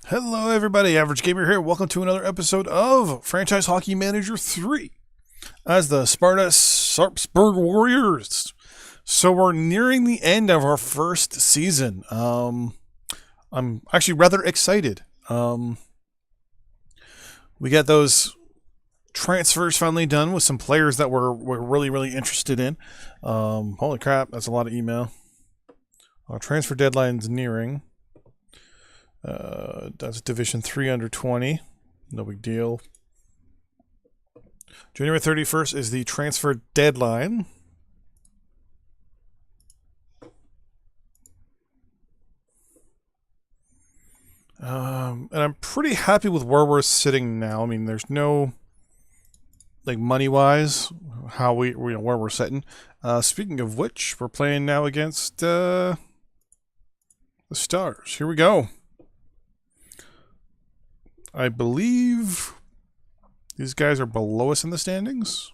Hello everybody, Average Gamer here. Welcome to another episode of Franchise Hockey Manager 3 as the Sparta Sarpsborg Warriors. So we're nearing the end of our first season. I'm actually rather excited. We got those transfers finally done with some players that we're really interested in. Holy crap, that's a lot of email. Our transfer deadline's nearing. That's Division 3 under 20. No big deal. January 31st is the transfer deadline. And I'm pretty happy with where we're sitting now. I mean, there's no, like, money-wise, where we're sitting. Speaking of which, we're playing now against the Stars. Here we go. I believe these guys are below us in the standings.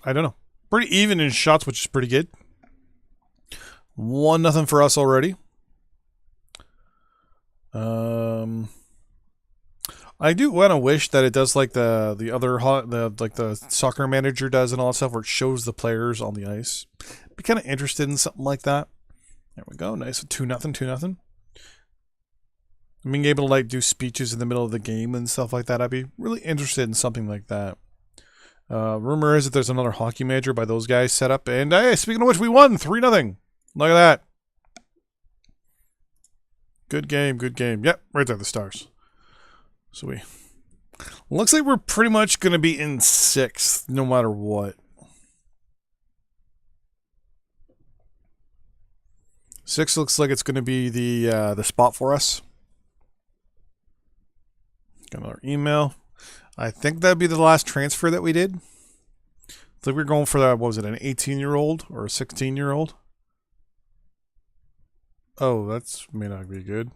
I don't know. Pretty even in shots, which is pretty good. 1-0 for us already. I do want to wish that it does like the other like the soccer manager does and all that stuff, where it shows the players on the ice. Be kind of interested in something like that. There we go. Nice. 2-0. 2-0. Being able to like do speeches in the middle of the game and stuff like that, I'd be really interested in something like that. Rumor is that there's another hockey manager by those guys set up, and hey, speaking of which, we won 3-0. Look at that. Good game, good game. Yep, right there, the Stars. So looks like we're pretty much going to be in 6th, no matter what. 6 looks like it's going to be the spot for us. Got another email. I think that'd be the last transfer that we did. I think we're going for that. What was it, an 18-year-old or a 16-year-old? Oh, that's may not be good.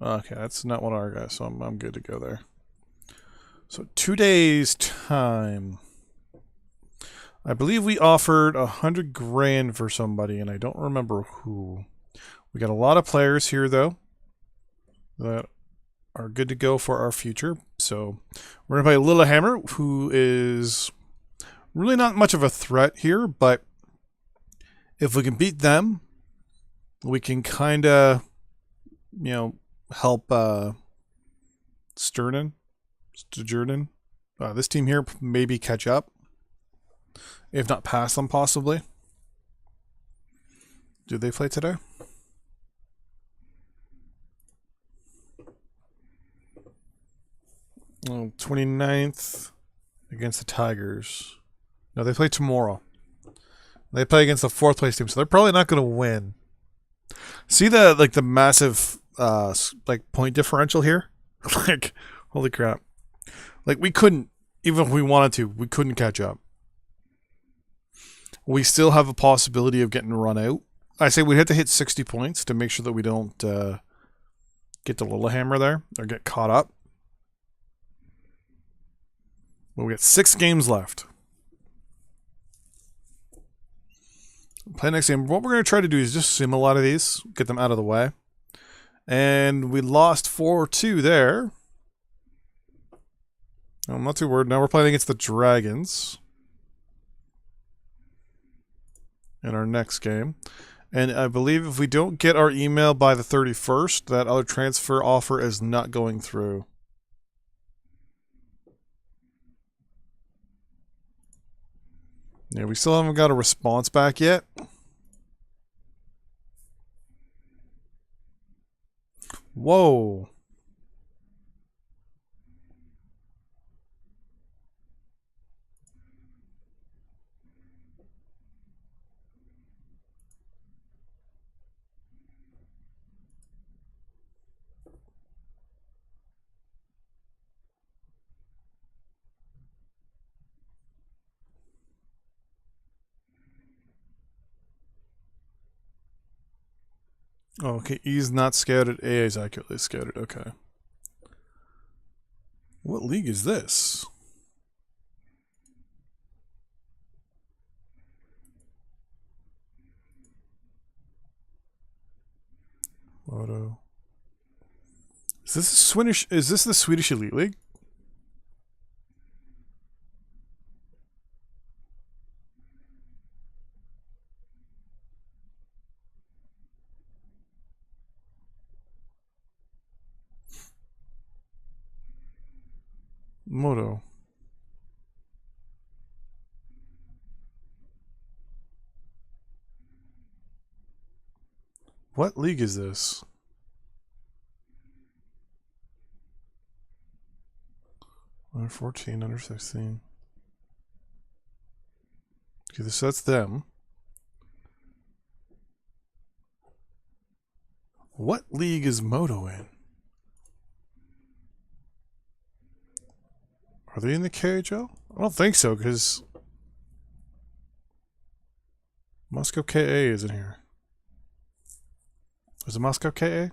Okay, that's not one of our guys, so I'm good to go there. So 2 days time. I believe we offered 100 grand for somebody, and I don't remember who. We got a lot of players here, though, that are good to go for our future. So we're going to play Lillehammer, who is really not much of a threat here, but if we can beat them, we can kind of, help Sturgeon. This team here maybe catch up, if not pass them possibly. Do they play today? Oh, 29th against the Tigers. No, they play tomorrow. They play against the 4th place team, so they're probably not going to win. See the massive point differential here? Like, holy crap. Like, we couldn't, even if we wanted to, we couldn't catch up. We still have a possibility of getting run out. I say we have to hit 60 points to make sure that we don't get the Lillehammer there or get caught up. But we got 6 games left. Play next game. What we're going to try to do is just sim a lot of these, get them out of the way. And we lost 4-2 there. I'm not too worried. Now we're playing against the Dragons in our next game. And I believe if we don't get our email by the 31st, that other transfer offer is not going through. Yeah, we still haven't got a response back yet. Whoa. Oh, okay, E's not scouted, A is accurately scouted, okay. What league is this? Moto. Is this Swedish? Is this the Swedish Elite League? Moto. What league is this? Under 14, under 16. Okay, so that's them. What league is Moto in? Are they in the KHL? I don't think so, because Moscow KA isn't here. Is it Moscow KA?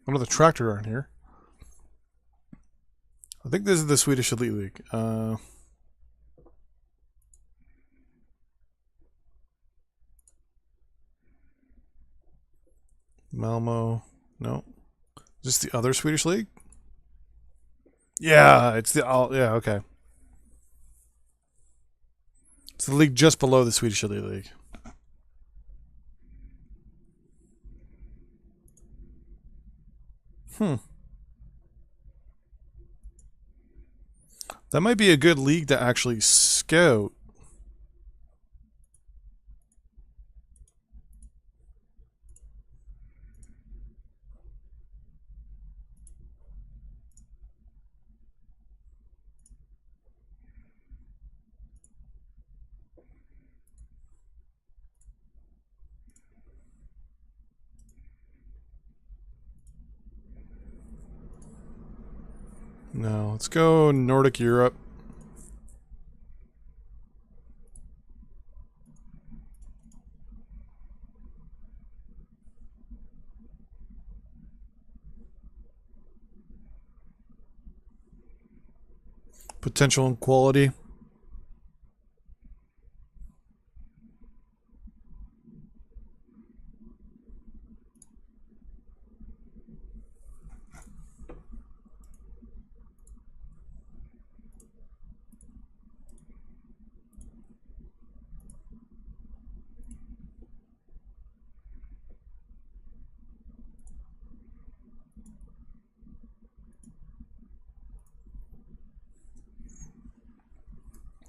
Oh no, the Tractor aren't here. I think this is the Swedish Elite League. Malmo. No. Is this the other Swedish league? Yeah, it's the... yeah, okay. It's the league just below the Swedish Elite League. That might be a good league to actually scout. No, let's go Nordic Europe. Potential and quality.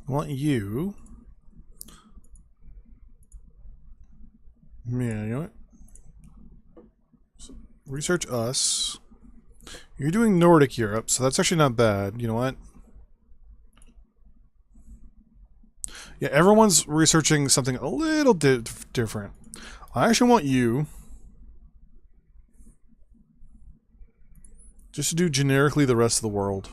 I want you. Yeah, you know what? So research us. You're doing Nordic Europe, so that's actually not bad. You know what? Yeah, everyone's researching something a little different. I actually want you just to do generically the rest of the world.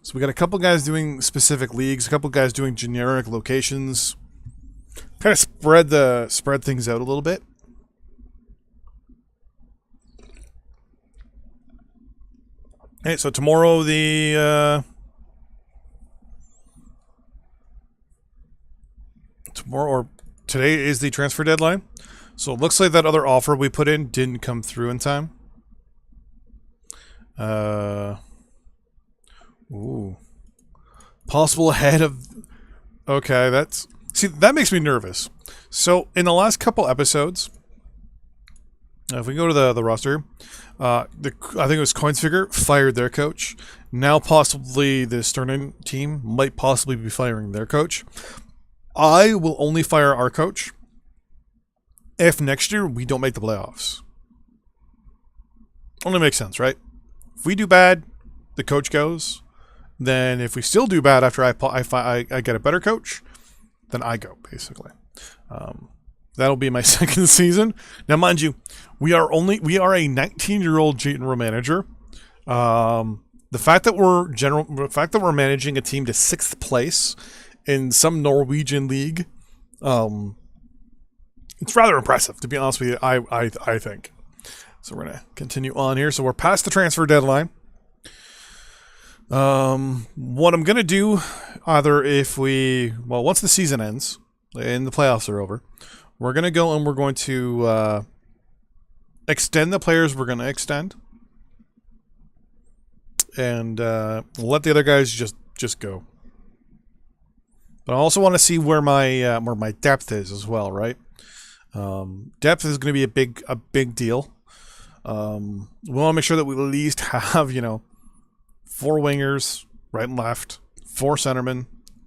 So we got a couple guys doing specific leagues, a couple guys doing generic locations. Kind of spread things out a little bit. Hey, so tomorrow today is the transfer deadline. So it looks like that other offer we put in didn't come through in time. Ooh. Possible ahead of... Okay, that's... See, that makes me nervous. So, in the last couple episodes, if we go to the roster, I think it was Coinsfigure fired their coach. Now, possibly the Sternen team might possibly be firing their coach. I will only fire our coach if next year we don't make the playoffs. Only makes sense, right? If we do bad, the coach goes. Then if we still do bad after I get a better coach, then I go, basically. That'll be my second season. Now, mind you, we are a 19-year-old general manager. The fact that we're managing a team to 6th place in some Norwegian league, it's rather impressive, to be honest with you. I think. So we're gonna continue on here. So we're past the transfer deadline. What I'm gonna do, once the season ends, and the playoffs are over, we're going to go and we're going to extend the players we're going to extend. And let the other guys just go. But I also want to see where my depth is as well, right? Depth is going to be a big deal. We want to make sure that we at least have 4 wingers, right and left, 4 centermen,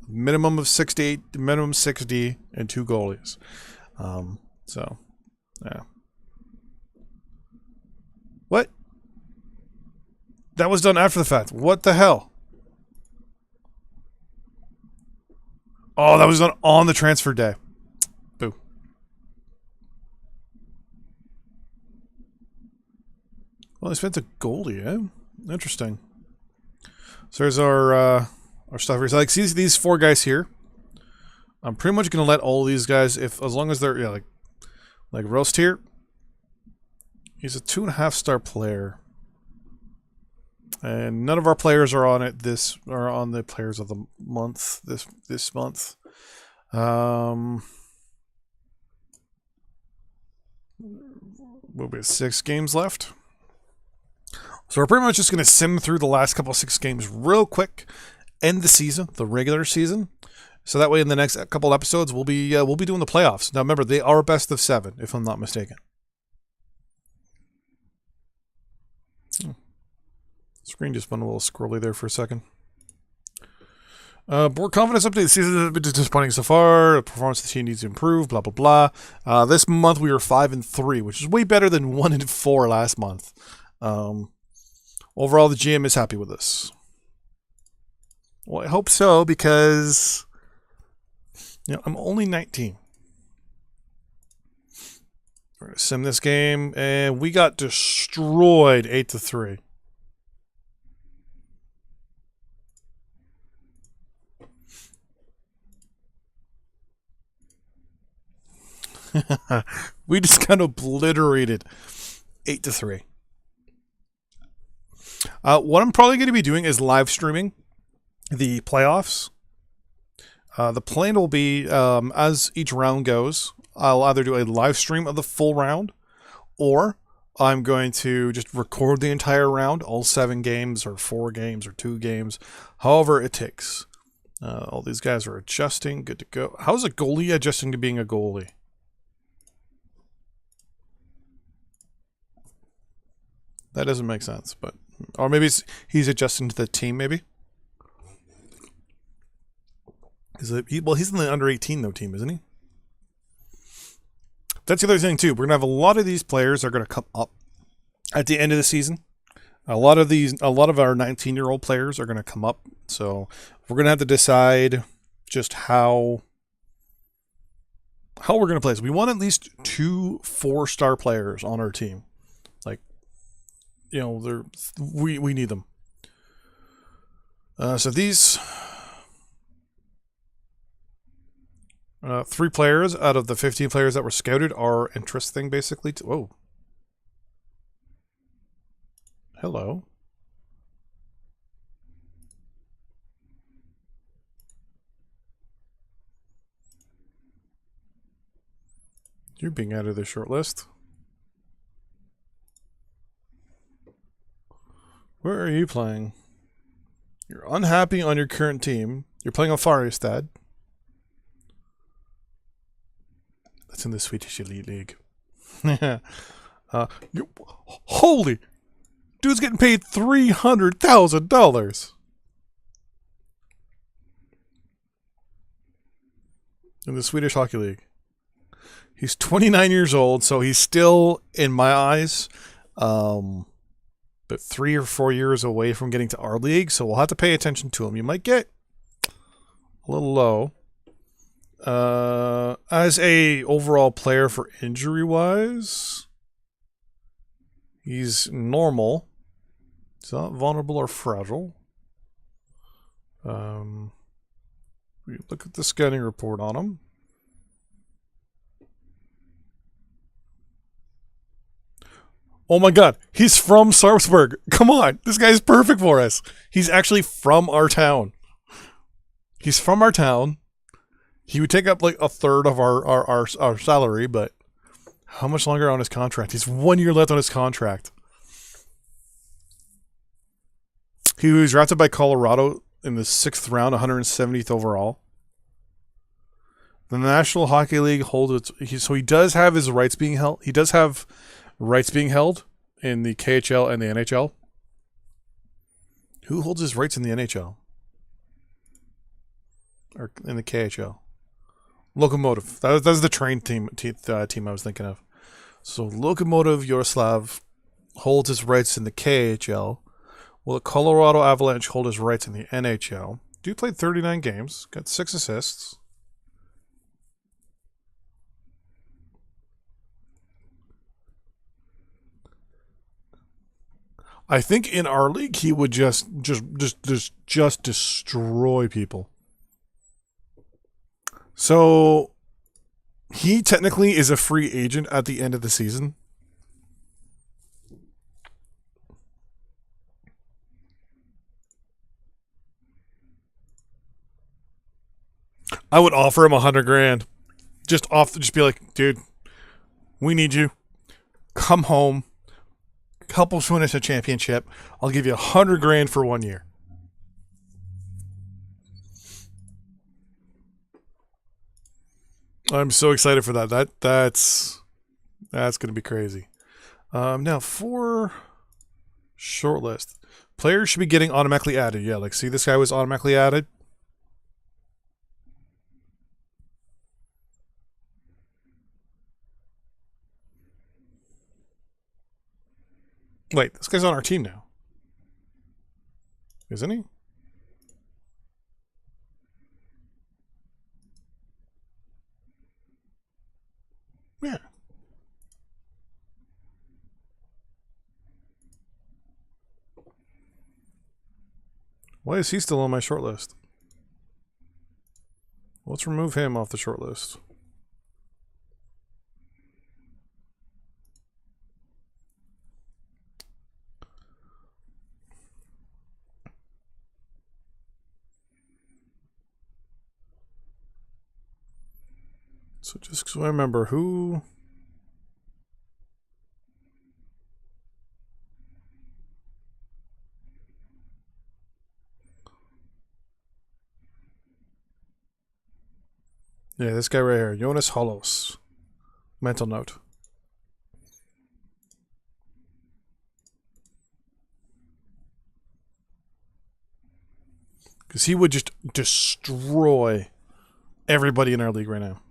minimum of 60, and 2 goalies. So, yeah. What? That was done after the fact. What the hell? Oh, that was done on the transfer day. Boo. Well, they spent a goalie, eh? Interesting. So there's our stuff here. So like, see these 4 guys here. I'm pretty much gonna let all these guys, as long as they're like Roast here. He's a 2.5-star player. And none of our players are on it. Are on the players of the month this month. We'll be 6 games left. So we're pretty much just going to sim through the last couple of 6 games real quick. End the season, the regular season. So that way, in the next couple episodes, we'll be doing the playoffs. Now remember, they are best of 7, if I'm not mistaken. Screen just went a little scrolly there for a second. Board confidence update. The season has been disappointing so far. The performance of the team needs to improve. Blah blah blah. This month we were 5-3, which is way better than 1-4 last month. Overall, the GM is happy with this. Well, I hope so, because I'm only 19. We're gonna sim this game, and we got destroyed 8-3. We just kind of obliterated 8-3. What I'm probably going to be doing is live streaming the playoffs. The plan will be, as each round goes, I'll either do a live stream of the full round, or I'm going to just record the entire round, all 7 games, or 4 games, or 2 games, however it takes. All these guys are adjusting, good to go. How's a goalie adjusting to being a goalie? That doesn't make sense, but... Or maybe he's adjusting to the team, maybe? He's in the under 18 though team, isn't he? That's the other thing too. We're gonna have a lot of these players are gonna come up at the end of the season. A lot of our 19-year-old players are gonna come up. So we're gonna have to decide just how we're gonna play. So we want at least 2 4-star players on our team. Like, we need them. So these 3 players out of the 15 players that were scouted are interesting, basically. Whoa. Hello. You're being added to the short list. Where are you playing? You're unhappy on your current team. You're playing on Faristad. That's in the Swedish Elite League. Holy! Dude's getting paid $300,000 in the Swedish Hockey League. He's 29 years old, so he's still, in my eyes, but 3 or 4 years away from getting to our league, so we'll have to pay attention to him. You might get a little low. As a overall player for injury-wise, he's normal. He's not vulnerable or fragile. We look at the scouting report on him. Oh my god, he's from Sarpsborg. Come on, this guy's perfect for us. He's actually from our town. He's from our town. He would take up like a third of our salary, but how much longer on his contract? He's 1 year left on his contract. He was drafted by Colorado in the 6th round, 170th overall. The National Hockey League holds it, so he does have his rights being held. He does have rights being held in the KHL and the NHL. Who holds his rights in the NHL? Or in the KHL? Lokomotiv. That's the train team I was thinking of. So Lokomotiv Yaroslav holds his rights in the KHL. Will the Colorado Avalanche hold his rights in the NHL? Dude played 39 games, got 6 assists. I think in our league he would just destroy people. So he technically is a free agent at the end of the season. I would offer him $100,000. Just be like, dude, we need you. Come home. Help us win us a championship. I'll give you $100,000 for 1 year. I'm so excited for that. That's going to be crazy. Now for shortlist, players should be getting automatically added. Yeah, like see, this guy was automatically added. Wait, this guy's on our team now, isn't he? Yeah. Why is he still on my short list? Let's remove him off the short list. So just so I remember who... Yeah, this guy right here, Jonas Hollos. Mental note. Because he would just destroy everybody in our league right now.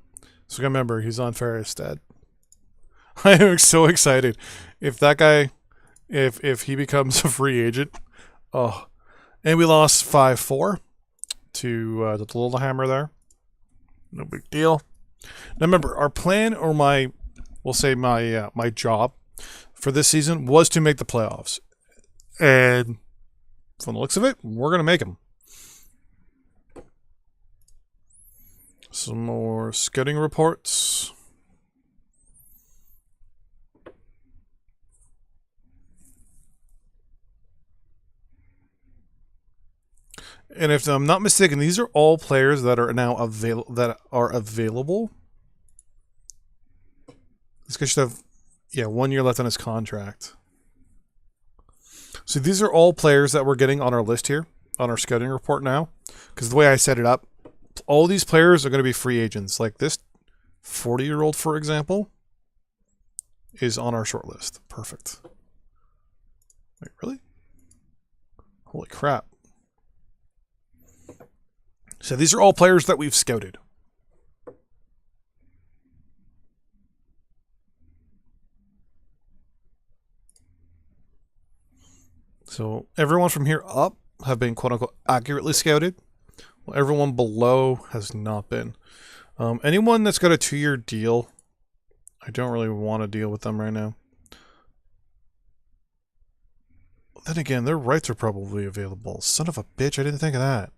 So remember, he's on Ferrisstead. I am so excited. If that guy, if he becomes a free agent, oh. And we lost 5-4 to the Lillehammer there. No big deal. Now remember, our plan, or we'll say my job for this season was to make the playoffs. And from the looks of it, we're going to make them. Some more scouting reports. And if I'm not mistaken, these are all players that are now available. This guy should have, 1 year left on his contract. So these are all players that we're getting on our list here, on our scouting report now. Because the way I set it up, all these players are going to be free agents. Like this 40-year-old, for example, is on our short list. Perfect. Wait, really? Holy crap. So these are all players that we've scouted. So everyone from here up have been quote-unquote accurately scouted. Well, everyone below has not been. Anyone that's got a 2-year deal, I don't really want to deal with them right now. Then again, their rights are probably available. Son of a bitch, I didn't think of that.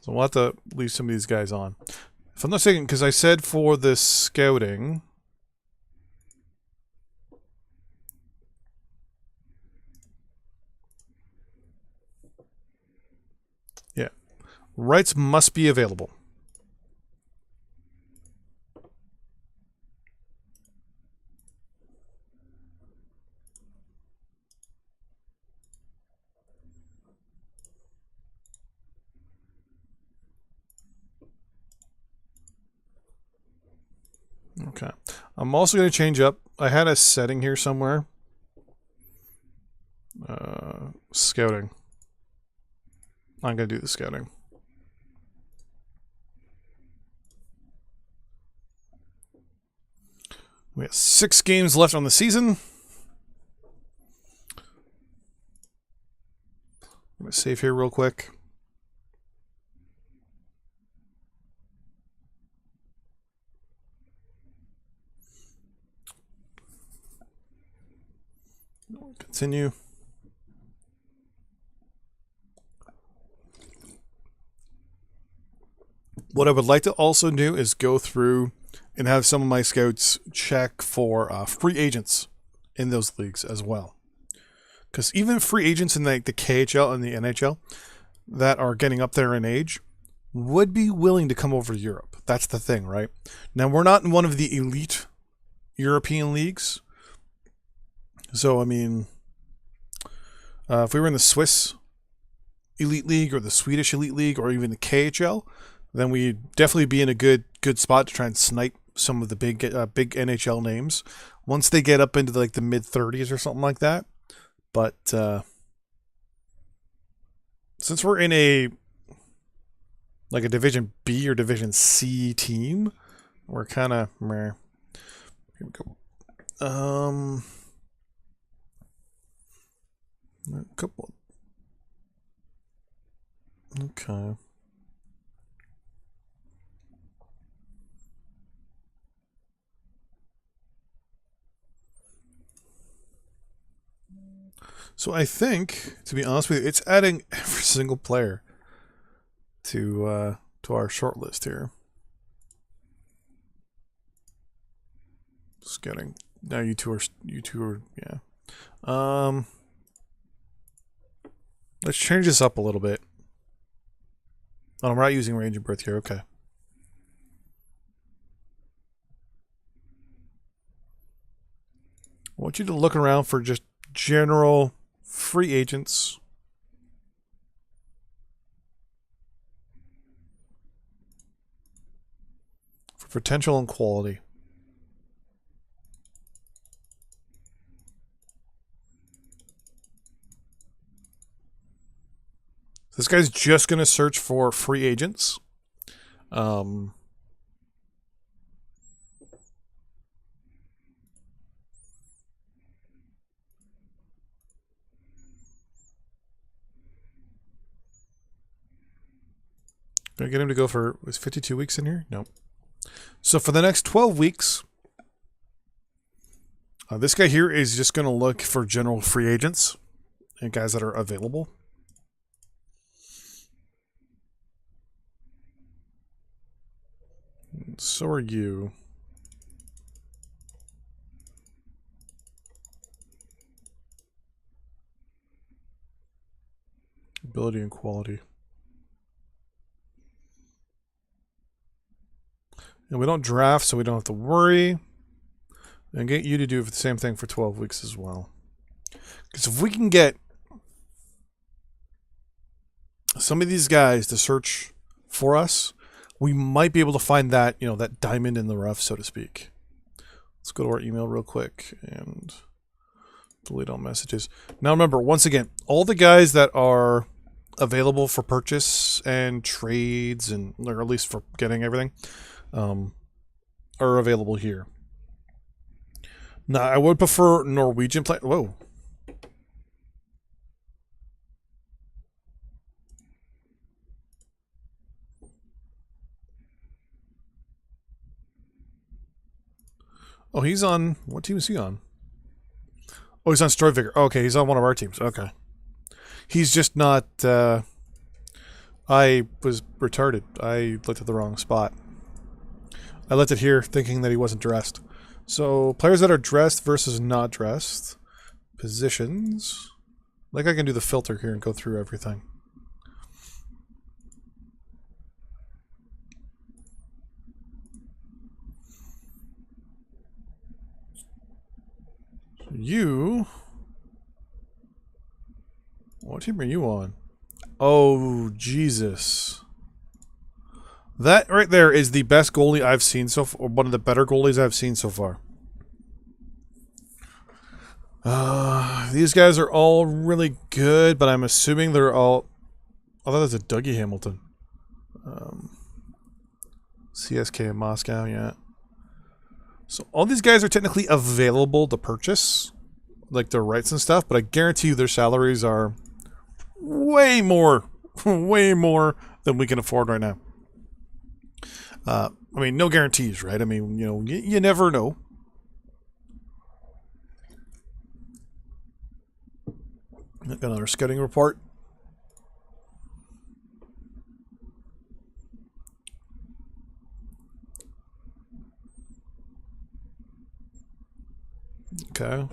So we'll have to leave some of these guys on. If I'm not mistaken, because I said for this scouting... Yeah. Rights must be available. Okay. I'm also going to change up. I had a setting here somewhere. Scouting. I'm going to do the scouting. We have 6 games left on the season. I'm going to save here real quick. Continue. What I would like to also do is go through and have some of my scouts check for free agents in those leagues as well. Because even free agents in the KHL and the NHL that are getting up there in age would be willing to come over to Europe. That's the thing, right? Now, we're not in one of the elite European leagues. So, I mean, if we were in the Swiss Elite League or the Swedish Elite League or even the KHL, then we'd definitely be in a good spot to try and snipe some of the big NHL names once they get up into the mid 30s or something like that. But since we're in a Division B or Division C team, we're kind of meh. Here we go. A couple. Okay. So I think, to be honest with you, it's adding every single player to our short list here. Just getting now you two are yeah. Let's change this up a little bit. Oh, we're not using range of birth here. Okay. I want you to look around for just general free agents. For potential and quality. This guy's just going to search for free agents. Gonna get him to go for, was 52 weeks in here? No. So for the next 12 weeks, this guy here is just going to look for general free agents and guys that are available. So are you. Ability and quality. And we don't draft, so we don't have to worry. And get you to do the same thing for 12 weeks as well. Because if we can get some of these guys to search for us, we might be able to find that, that diamond in the rough, so to speak. Let's go to our email real quick and delete all messages. Now remember, once again, all the guys that are available for purchase and trades, and or at least for getting everything, are available here. Now, I would prefer Norwegian play. Whoa. Oh, he's on... What team is he on? Oh, he's on Stroyvigger. Oh, okay, he's on one of our teams. Okay. He's just not... I was retarded. I looked at the wrong spot. I left it here thinking that he wasn't dressed. So, players that are dressed versus not dressed. Positions. I can do the filter here and go through everything. You... What team are you on? Oh, Jesus. That right there is the best goalie I've seen so far, or one of the better goalies I've seen so far. These guys are all really good, but I'm assuming they're all... I thought there's a Dougie Hamilton. CSK in Moscow, yeah. So all these guys are technically available to purchase, like their rights and stuff, but I guarantee you their salaries are way more than we can afford right now. I mean, no guarantees, right? I mean, you know, you never know. Got another scouting report. Okay.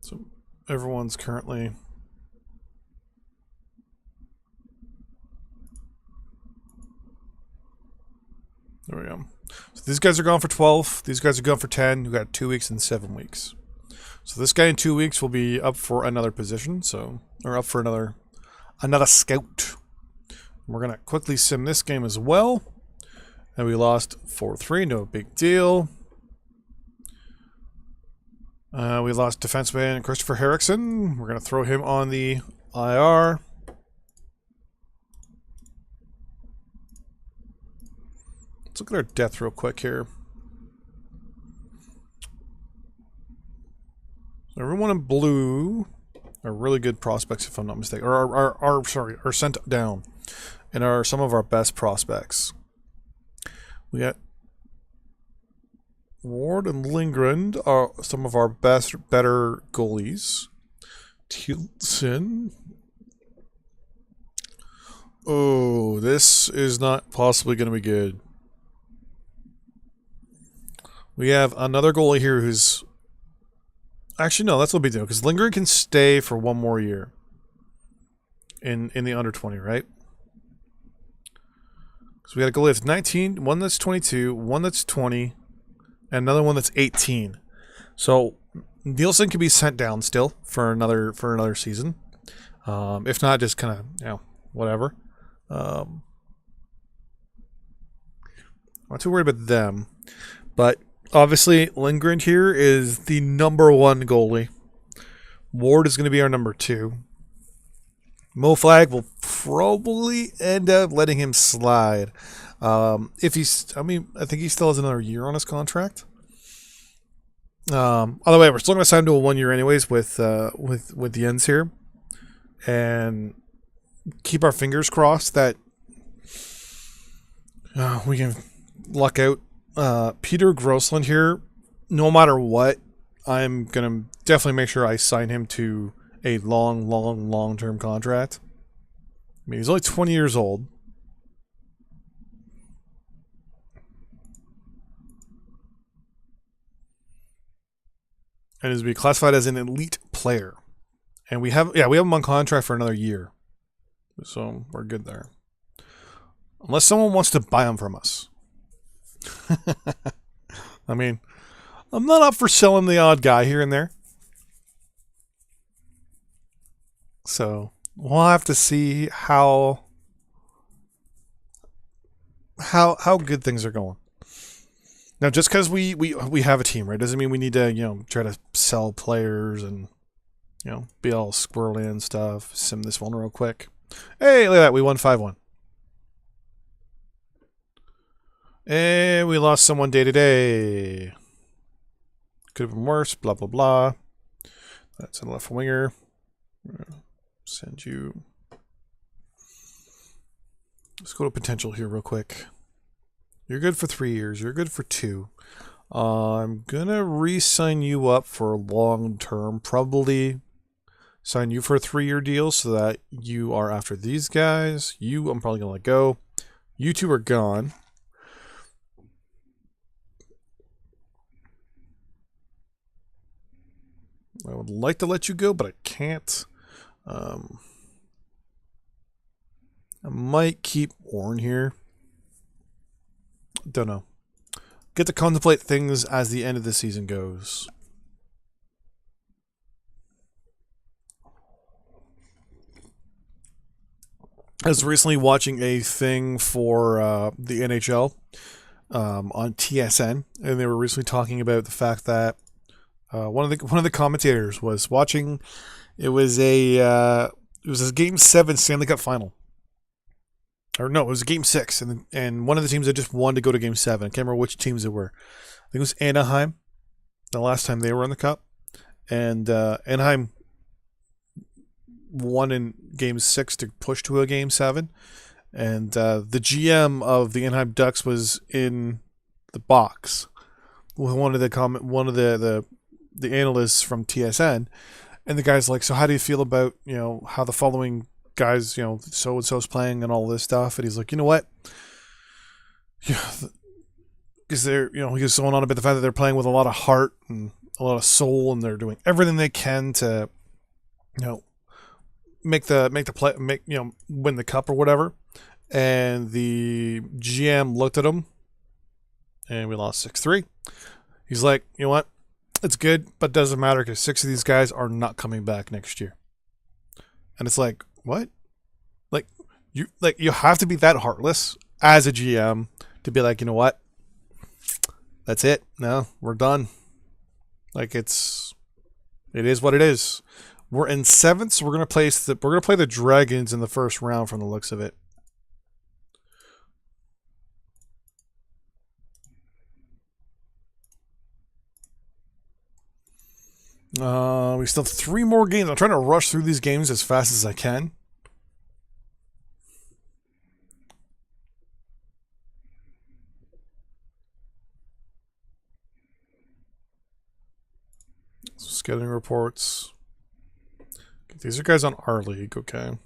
So everyone's currently... There we go. So these guys are gone for 12. These guys are gone for 10. We got 2 weeks and 7 weeks. So this guy in 2 weeks will be up for another position. So, or up for another scout. We're going to quickly sim this game as well. And we lost 4-3. No big deal. We lost defenseman Christopher Herrickson. We're going to throw him on the IR. Let's look at our depth real quick here. So everyone in blue are really good prospects, if I'm not mistaken. Or are sent down. And are some of our best prospects. We got Ward and Lindgren are some of our better goalies. Tilson. Oh, this is not possibly going to be good. We have another goalie here who's... Actually, no, that's no big deal, because Lindgren can stay for one more year. In the under 20, right? So we got a goalie that's 19, one that's 22, one that's 20, and another one that's 18. So Nielsen can be sent down still for another season. If not, just kind of, you know, whatever. I'm not too worried about them. But obviously, Lindgren here is the #1 goalie. Ward is going to be our #2. Mo Flag will probably end up letting him slide. If he's, I mean, I think he still has another year on his contract. Other way, we're still going to sign him to a 1 year anyways with the ends here, and keep our fingers crossed that we can luck out. Peter Grossland here, no matter what, I'm going to definitely make sure I sign him to a long-term contract. I mean, he's only 20 years old. And is to be classified as an elite player. And we have him on contract for another year. So we're good there. Unless someone wants to buy him from us. I mean, I'm not up for selling the odd guy here and there. So we'll have to see how good things are going. Now, just because we have a team, right, doesn't mean we need to, you know, try to sell players and, you know, be all squirrely and stuff. Sim this one real quick. Hey, look at that. We won 5-1. And we lost someone day to day. Could have been worse. Blah, blah, blah. That's a left winger. Send you. Let's go to potential here real quick. You're good for 3 years. You're good for 2. I'm going to re-sign you up for long term. Probably sign you for a 3-year deal so that you are after these guys. You, I'm probably going to let go. You two are gone. I would like to let you go, but I can't. I might keep Orn here. Don't know. Get to contemplate things as the end of the season goes. I was recently watching a thing for the NHL on TSN, and they were recently talking about the fact that one of the commentators was watching. It was a Game 7 Stanley Cup final, or no, it was Game 6, and one of the teams that just won to go to Game 7. I can't remember which teams it were. I think it was Anaheim. The last time they were in the Cup, and Anaheim won in Game 6 to push to a Game 7, and the GM of the Anaheim Ducks was in the box with one of the analysts from TSN, and the guy's like, "So how do you feel about how the following guys so and so's playing and all this stuff?" And he's like, "You know what? Because they're he was going on about the fact that they're playing with a lot of heart and a lot of soul, and they're doing everything they can to make the play, win the cup or whatever." And the GM looked at him, and we lost 6-3. He's like, "You know what? It's good, but it doesn't matter because 6 of these guys are not coming back next year." And it's like, what? You have to be that heartless as a GM to be like, "You know what? That's it. No, we're done." Like it is what it is. We're in 7th, so we're gonna play the Dragons in the first round from the looks of it. We still have 3 more games. I'm trying to rush through these games as fast as I can. Scouting reports. These are guys on our league, okay.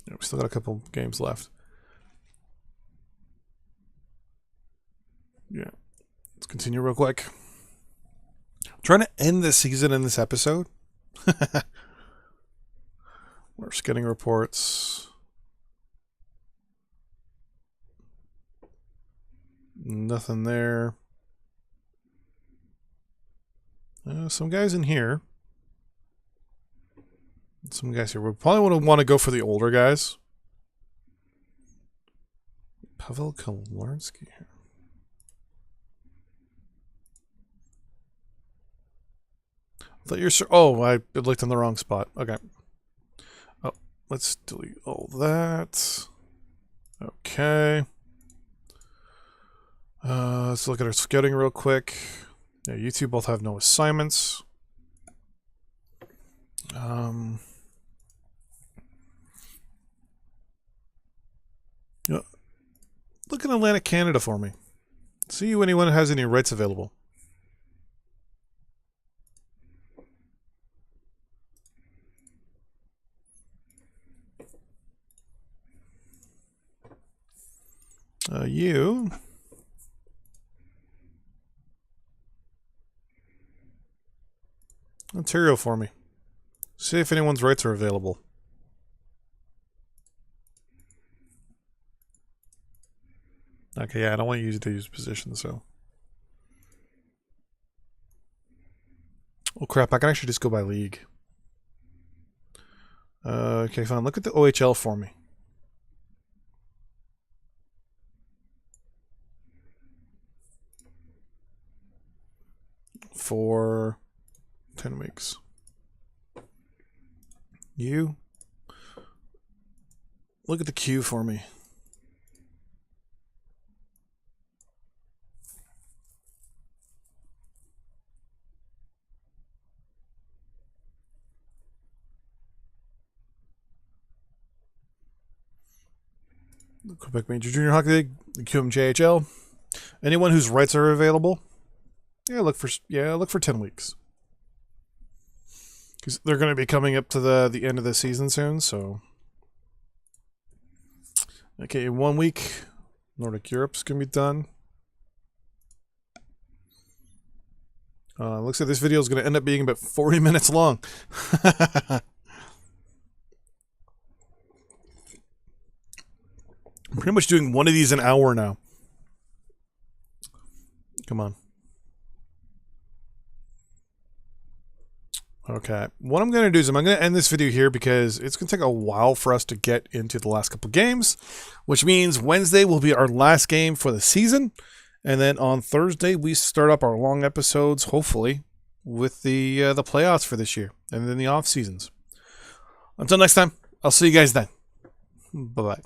We still got a couple games left. Yeah. Let's continue real quick. I'm trying to end this season in this episode. We're scouting reports. Nothing there. Some guys in here. Some guys here. We probably want to go for the older guys. Pavel Kolarski here. I thought you're. Oh, I looked in the wrong spot. Okay. Oh, let's delete all that. Okay. Let's look at our scouting real quick. Yeah, you two both have no assignments. Look in Atlantic Canada for me. See if anyone has any rights available. You. Ontario for me. See if anyone's rights are available. Okay, yeah, I don't want you to use positions, so. Oh crap, I can actually just go by league. Okay, fine. Look at the OHL for me. For 10 weeks. You. Look at the queue for me. Quebec Major Junior Hockey League, the QMJHL. Anyone whose rights are available, look for 10 weeks. Because they're going to be coming up to the end of the season soon, so. Okay, in 1 week, Nordic Europe's going to be done. Looks like this video is going to end up being about 40 minutes long. I'm pretty much doing one of these an hour now. Come on. Okay. What I'm going to do is I'm going to end this video here because it's going to take a while for us to get into the last couple games, which means Wednesday will be our last game for the season. And then on Thursday, we start up our long episodes, hopefully, with the playoffs for this year and then the off seasons. Until next time, I'll see you guys then. Bye-bye.